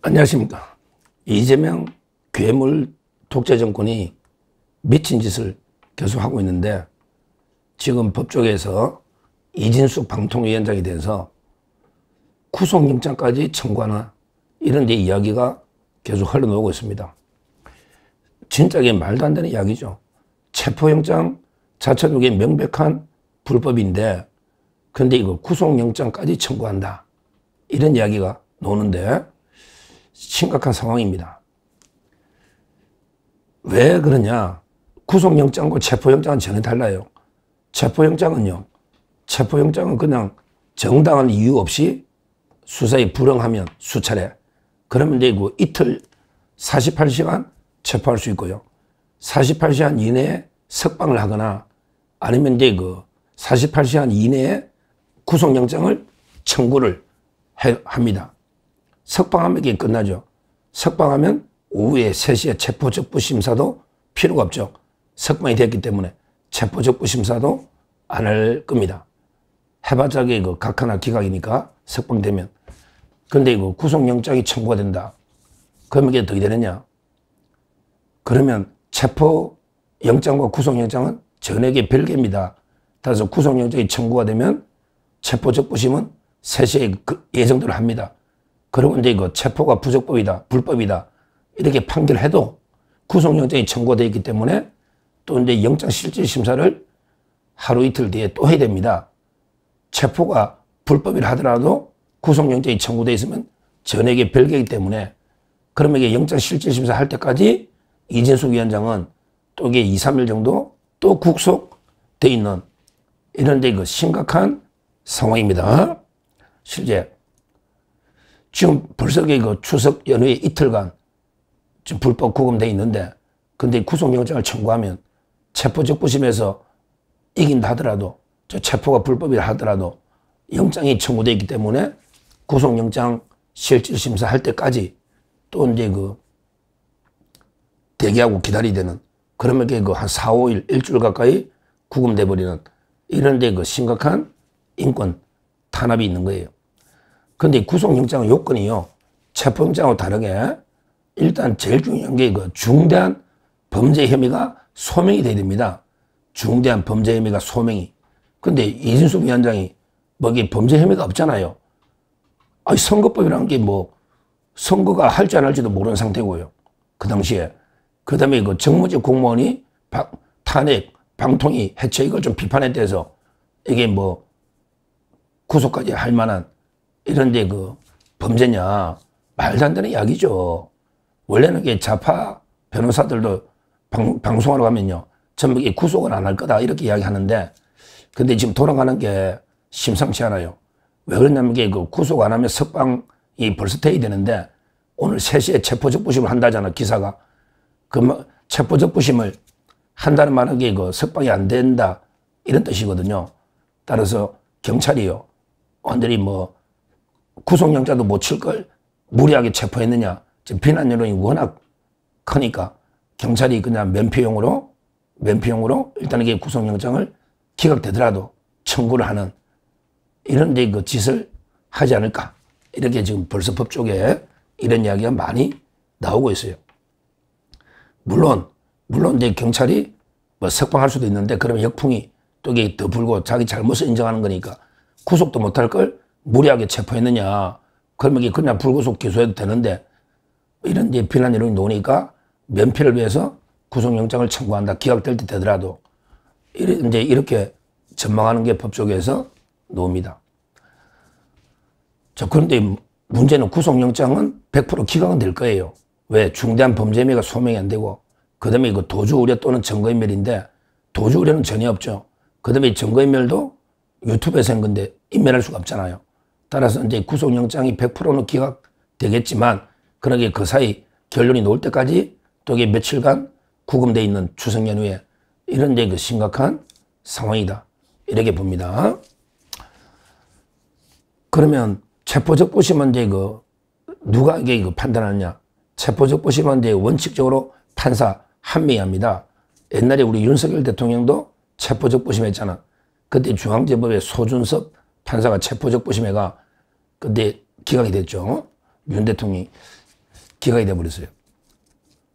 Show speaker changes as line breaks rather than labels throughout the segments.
안녕하십니까. 이재명 괴물 독재 정권이 미친 짓을 계속하고 있는데 지금 법조계에서 이진숙 방통위원장에 대해서 구속영장까지 청구하나 이런 데 이야기가 계속 흘러나오고 있습니다. 진짜 이게 말도 안 되는 이야기죠. 체포영장 자체도 이게 명백한 불법인데 근데 이거 구속영장까지 청구한다 이런 이야기가 나오는데 심각한 상황입니다. 왜 그러냐? 구속영장과 체포영장은 전혀 달라요. 체포영장은 그냥 정당한 이유 없이 수사에 불응하면 수차례 그러면 되고 이틀 48시간 체포할 수 있고요. 48시간 이내에 석방을 하거나 아니면 그 48시간 이내에 구속영장을 청구를 합니다. 석방하면 이게 끝나죠. 석방하면 오후에 3시에 체포적부 심사도 필요가 없죠. 석방이 됐기 때문에 체포적부 심사도 안 할 겁니다. 해봤자 그 각하나 기각이니까 석방되면. 근데 이거 구속영장이 청구가 된다. 그러면 이게 어떻게 되느냐? 그러면 체포영장과 구속영장은 전액의 별개입니다. 따라서 구속영장이 청구가 되면 체포적부심은 3시에 예정대로 합니다. 그리고 이제 이거 체포가 부적법이다, 불법이다 이렇게 판결해도 구속영장이 청구가 되어 있기 때문에 또 이제 영장실질심사를 하루 이틀 뒤에 또 해야 됩니다. 체포가 불법이라 하더라도 구속영장이 청구되어 있으면 전액의 별개이기 때문에 그러면 이게 영장실질심사 할 때까지 이진숙 위원장은 또 이게 2, 3일 정도 또 구속되어 있는 이런 데 그 심각한 상황입니다. 실제 지금 벌써 그 추석 연휴에 이틀간 지금 불법 구금되어 있는데 근데 구속영장을 청구하면 체포적부심에서 이긴다 하더라도 저 체포가 불법이라 하더라도 영장이 청구되어 있기 때문에 구속영장 실질심사 할 때까지 또 이제 그 대기하고 기다리게 되는 그러면 그 한 4, 5일, 일주일 가까이 구금돼 버리는 이런 데 그 심각한 인권 탄압이 있는 거예요. 근데 구속영장의 요건이요. 체포영장하고 다르게 일단 제일 중요한 게 그 중대한 범죄 혐의가 소명이 돼야 됩니다. 중대한 범죄 혐의가 소명이. 근데 이진숙 위원장이 뭐 이게 범죄 혐의가 없잖아요. 아니 선거법이라는 게 뭐 선거가 할지 안 할지도 모르는 상태고요. 그 당시에. 그 다음에 그 정무직 공무원이 탄핵, 방통위, 해체 이걸 좀 비판에 대해서 이게 뭐 구속까지 할 만한 이런데 그 범죄냐 말도 안 되는 이야기죠. 원래는 이게 좌파 변호사들도 방송하러 가면요 전부 이게 구속을 안 할 거다 이렇게 이야기하는데 근데 지금 돌아가는 게 심상치 않아요. 왜 그러냐면 이게 그 구속 안 하면 석방이 벌써 돼야 되는데 오늘 3시에 체포적부심을 한다잖아 기사가. 그 체포적부심을 한다는 말은 게 그 석방이 안 된다 이런 뜻이거든요. 따라서 경찰이요 완전히 뭐 구속영장도 못 칠 걸 무리하게 체포했느냐. 지금 비난 여론이 워낙 크니까 경찰이 그냥 면피용으로 일단 이게 구속영장을 기각되더라도 청구를 하는 이런 데 그 짓을 하지 않을까. 이렇게 지금 벌써 법조계에 이런 이야기가 많이 나오고 있어요. 물론 이제 경찰이 뭐 석방할 수도 있는데 그러면 역풍이 또 이게 더 불고 자기 잘못을 인정하는 거니까 구속도 못할 걸 무리하게 체포했느냐. 그러면 이게 그냥 불구속 기소해도 되는데 이런 이제 비난 여론이 나오니까 면피를 위해서 구속영장을 청구한다. 기각될 때 되더라도 이제 이렇게 전망하는 게 법조계에서 나옵니다. 자, 그런데 문제는 구속영장은 100% 기각은 될 거예요. 왜? 중대한 범죄 혐의가 소명이 안 되고 그 다음에 이거 도주 우려 또는 증거인멸인데 도주 우려는 전혀 없죠. 그 다음에 증거인멸도 유튜브에서 한 건데 인멸할 수가 없잖아요. 따라서 이제 구속영장이 100%는 기각되겠지만 그러게 그 사이 결론이 나올 때까지 또 이게 며칠간 구금되어 있는 추석 연휴에 이런 데 그 심각한 상황이다. 이렇게 봅니다. 그러면 체포적부심은 이제 그 누가 이게 그 판단하느냐. 체포적부심은 이제 원칙적으로 판사 한 명이 합니다. 옛날에 우리 윤석열 대통령도 체포적부심 했잖아. 그때 중앙지법의 소준섭 판사가 체포적부심해가 그때 기각이 됐죠. 윤 대통령이. 기각이 돼버렸어요.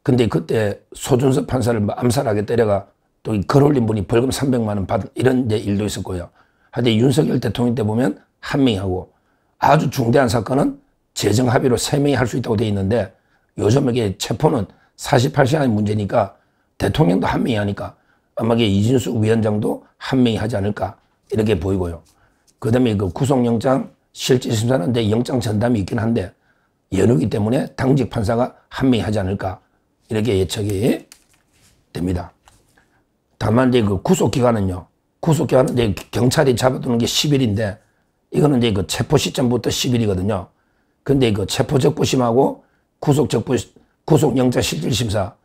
근데 그때 소준섭 판사를 암살하게 때려가 또 글 올린 분이 벌금 300만 원 받은 이런 일도 있었고요. 하여튼 윤석열 대통령 때 보면 한 명이 하고 아주 중대한 사건은 재정 합의로 3명이 할 수 있다고 되어 있는데 요즘 이게 체포는 48시간의 문제니까 대통령도 한 명이 하니까 아마 이진숙 위원장도 한 명이 하지 않을까 이렇게 보이고요. 그 다음에 그 구속영장 실질심사는 데 영장 전담이 있긴 한데 연후기 때문에 당직 판사가 한 명이 하지 않을까 이렇게 예측이 됩니다. 다만 이제 그 구속기간은요. 구속기간은 이제 경찰이 잡아두는 게 10일인데 이거는 이제 그 체포 시점부터 10일이거든요. 근데 그 체포적부심하고 구속영장 실질심사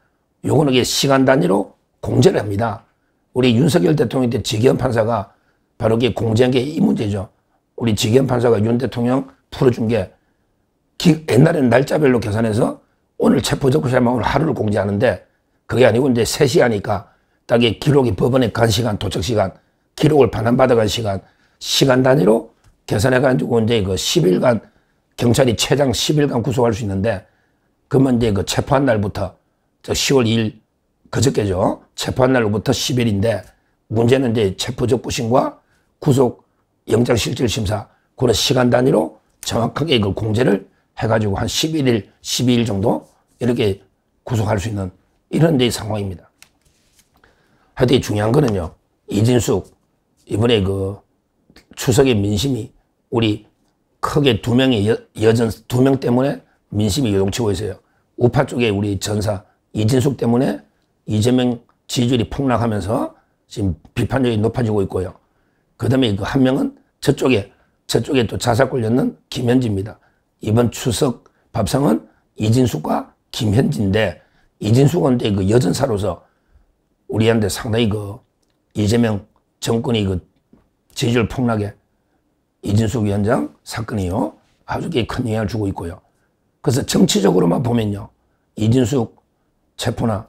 요거는 이게 시간 단위로 공제를 합니다. 우리 윤석열 대통령 때 지기현 판사가 바로 이게 공제한 게 이 문제죠. 우리 지기현 판사가 윤 대통령 풀어준 게 옛날에는 날짜별로 계산해서 오늘 체포적부심하면 오늘 하루를 공제하는데 그게 아니고 이제 3시 하니까 딱 기록이 법원에 간 시간, 도착 시간, 기록을 반환받아간 시간 단위로 계산해가지고 이제 그 10일간 경찰이 최장 10일간 구속할 수 있는데 그러면 이제 그 체포한 날부터 10월 2일 그저께죠. 체포한 날부터 10일인데 문제는 이제 체포적부심과 구속 영장 실질심사 그런 시간 단위로 정확하게 이걸 공제를 해가지고 한 11일, 12일 정도 이렇게 구속할 수 있는 이런 데 상황입니다. 하여튼 중요한 거는요. 이진숙 이번에 그 추석의 민심이 우리 크게 2명의 여전 2명 때문에 민심이 요동치고 있어요. 우파 쪽에 우리 전사 이진숙 때문에 이재명 지지율이 폭락하면서 지금 비판력이 높아지고 있고요. 그 다음에 그 한 명은 저쪽에 또 자살 걸렸는 김현지입니다. 이번 추석 밥상은 이진숙과 김현지인데 이진숙은 그 여전사로서 우리한테 상당히 그 이재명 정권이 그 지지율 폭락에 이진숙 위원장 사건이요. 아주 큰 영향을 주고 있고요. 그래서 정치적으로만 보면요. 이진숙 체포나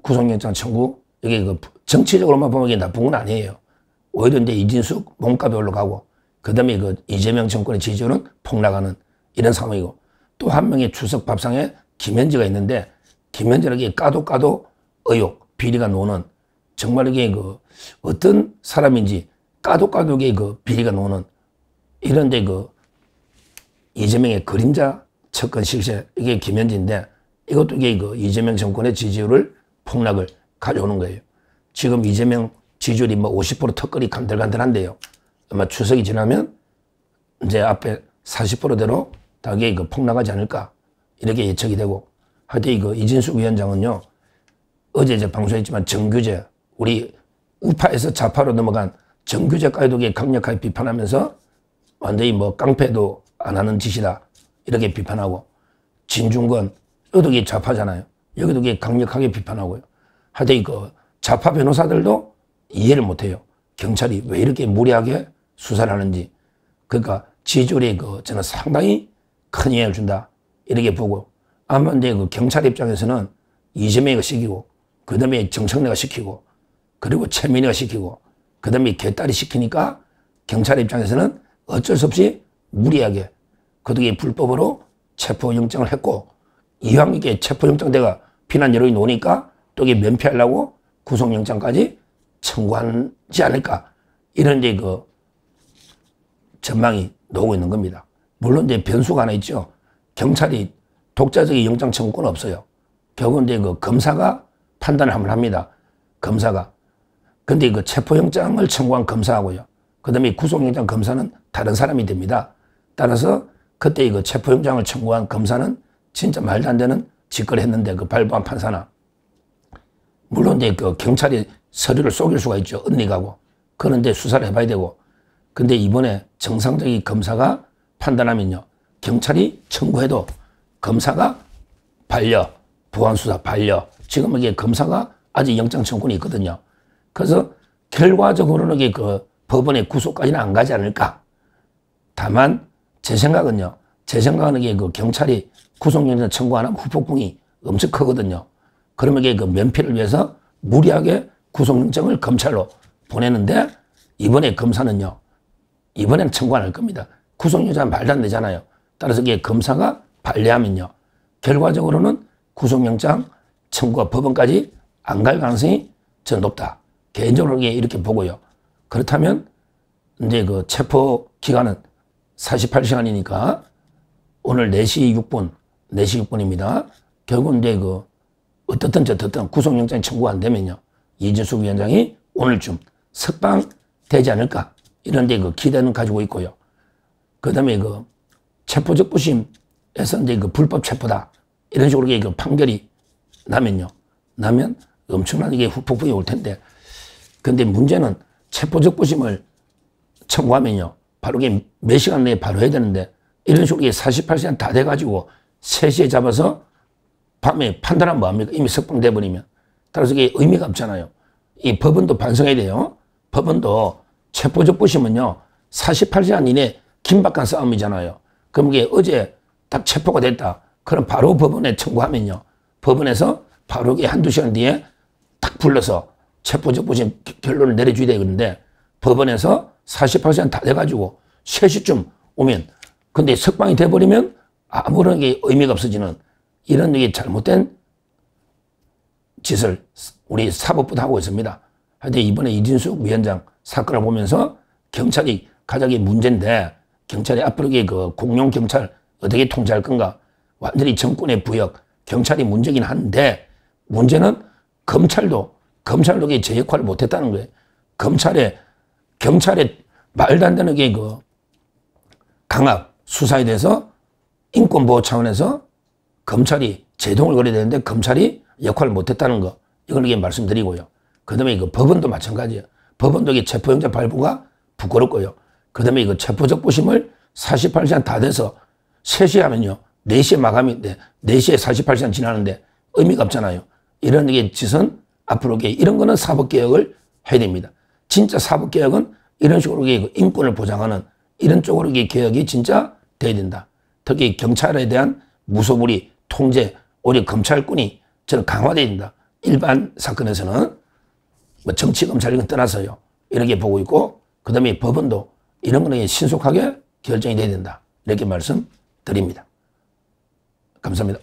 구속영장 청구 이게 그 정치적으로만 보면 이게 나쁜 건 아니에요. 오히려 이제 이진숙 몸값이 올라가고 그 다음에 그 이재명 정권의 지지율은 폭락하는 이런 상황이고 또 한 명의 추석 밥상에 김현지가 있는데 김현지는 이게 까도 의혹, 비리가 노는 정말 이게 그 어떤 사람인지 까도 이게 그 비리가 노는 이런데 그 이재명의 그림자 척건 실세 이게 김현지인데 이것도 이게 그 이재명 정권의 지지율을 폭락을 가져오는 거예요. 지금 이재명 지지율이 뭐 50% 턱걸이 간들간들한데요. 아마 추석이 지나면 이제 앞에 40%대로 다게 그 폭락하지 않을까 이렇게 예측이 되고 하여튼 이거 이진숙 위원장은요. 어제 이제 방송했지만 정규제 우리 우파에서 좌파로 넘어간 정규제까지도 강력하게 비판하면서 완전히 뭐 깡패도 안 하는 짓이다 이렇게 비판하고 진중권 여기도 좌파잖아요. 여기도 강력하게 비판하고요. 하여튼 이거 좌파 변호사들도 이해를 못해요. 경찰이 왜 이렇게 무리하게 수사를 하는지. 그러니까 지지율에 저는 상당히 큰 영향을 준다 이렇게 보고 아마 이제 그 경찰 입장에서는 이재명이가 시키고 그 다음에 정청래가 시키고 그리고 최민희가 시키고 그 다음에 개딸이 시키니까 경찰 입장에서는 어쩔 수 없이 무리하게 그동안 불법으로 체포영장을 했고 이왕 이게 체포영장대가 비난 여론이 노니까 또 이게 면피하려고 구속영장까지 청구하지 않을까 이런 이제 그 전망이 나오고 있는 겁니다. 물론 이제 변수가 하나 있죠. 경찰이 독자적인 영장 청구권은 없어요. 결국은 이제 그 검사가 판단을 한번 합니다. 검사가. 근데 그 체포영장을 청구한 검사하고요. 그 다음에 구속영장 검사는 다른 사람이 됩니다. 따라서 그때 이거 체포영장을 청구한 검사는 진짜 말도 안 되는 짓거리 했는데 그 발부한 판사나. 물론 이제 그 경찰이 서류를 속일 수가 있죠. 언니가고. 그런데 수사를 해봐야 되고. 근데 이번에 정상적인 검사가 판단하면요. 경찰이 청구해도 검사가 반려, 보안수사 반려. 지금 이게 검사가 아직 영장 청구권이 있거든요. 그래서 결과적으로는 이게 그 법원의 구속까지는 안 가지 않을까. 다만 제 생각은요. 이게 그 경찰이 구속영장 청구하는 후폭풍이 엄청 크거든요. 그러면 이게 그 면피를 위해서 무리하게 구속영장을 검찰로 보내는데 이번에 검사는요. 이번에는 청구 안 할 겁니다. 구속영장 말도 안 되잖아요. 따라서 이게 검사가 반려하면요. 결과적으로는 구속영장 청구가 법원까지 안 갈 가능성이 저는 높다. 개인적으로 이렇게 보고요. 그렇다면 이제 그 체포 기간은 48시간이니까 오늘 4시 6분, 4시 6분입니다. 결국 이제 그 어떻든 저떻든 구속영장 청구가 안 되면요. 이준석 위원장이 오늘쯤 석방되지 않을까. 이런 데 그 기대는 가지고 있고요. 그 다음에 그 체포적 부심에서 이제 그 불법 체포다. 이런 식으로 그 판결이 나면 엄청나게 후폭풍이 올 텐데. 근데 문제는 체포적 부심을 청구하면요. 바로 이게 몇 시간 내에 바로 해야 되는데 이런 식으로 48시간 다 돼가지고 3시에 잡아서 밤에 판단하면 뭐합니까? 이미 석방돼 버리면. 따라서 이게 의미가 없잖아요. 이 법원도 반성해야 돼요. 법원도 체포적 부심은요. 48시간 이내 긴박한 싸움이잖아요. 그럼 이게 어제 딱 체포가 됐다. 그럼 바로 법원에 청구하면요. 법원에서 바로 이게 한두 시간 뒤에 딱 불러서 체포적 부심 결론을 내려줘야 되는데 법원에서 48시간 다 돼가지고 3시쯤 오면 근데 석방이 돼버리면 아무런 게 의미가 없어지는 이런 게 잘못된 짓을 우리 사법부도 하고 있습니다. 하여튼 이번에 이준석 위원장 사건을 보면서 경찰이 가장 문제인데 경찰이 앞으로 그 공룡 경찰 어떻게 통제할 건가. 완전히 정권의 부역, 경찰이 문제긴 한데 문제는 검찰도 제 역할을 못했다는 거예요. 경찰의 말도 안 되는 게 그 강압 수사에 대해서 인권보호 차원에서 검찰이 제동을 걸어야 되는데 검찰이 역할을 못했다는 거. 이걸 이게 말씀드리고요. 그 다음에 그 법원도 마찬가지예요. 법원도 이게 체포영장 발부가 부끄럽고요. 그 다음에 이거 체포적 부심을 48시간 다 돼서 3시에 하면요. 4시에 마감인데 4시에 48시간 지나는데 의미가 없잖아요. 이런 게 짓은 앞으로 이런 거는 사법개혁을 해야 됩니다. 진짜 사법개혁은 이런 식으로 인권을 보장하는 이런 쪽으로 개혁이 진짜 돼야 된다. 특히 경찰에 대한 무소불위, 통제, 오히려 검찰권이 저는 강화돼야 된다. 일반 사건에서는 뭐 정치 검찰 이건 떠나서요. 이렇게 보고 있고 그 다음에 법원도 이런 거는 신속하게 결정이 돼야 된다. 이렇게 말씀드립니다. 감사합니다.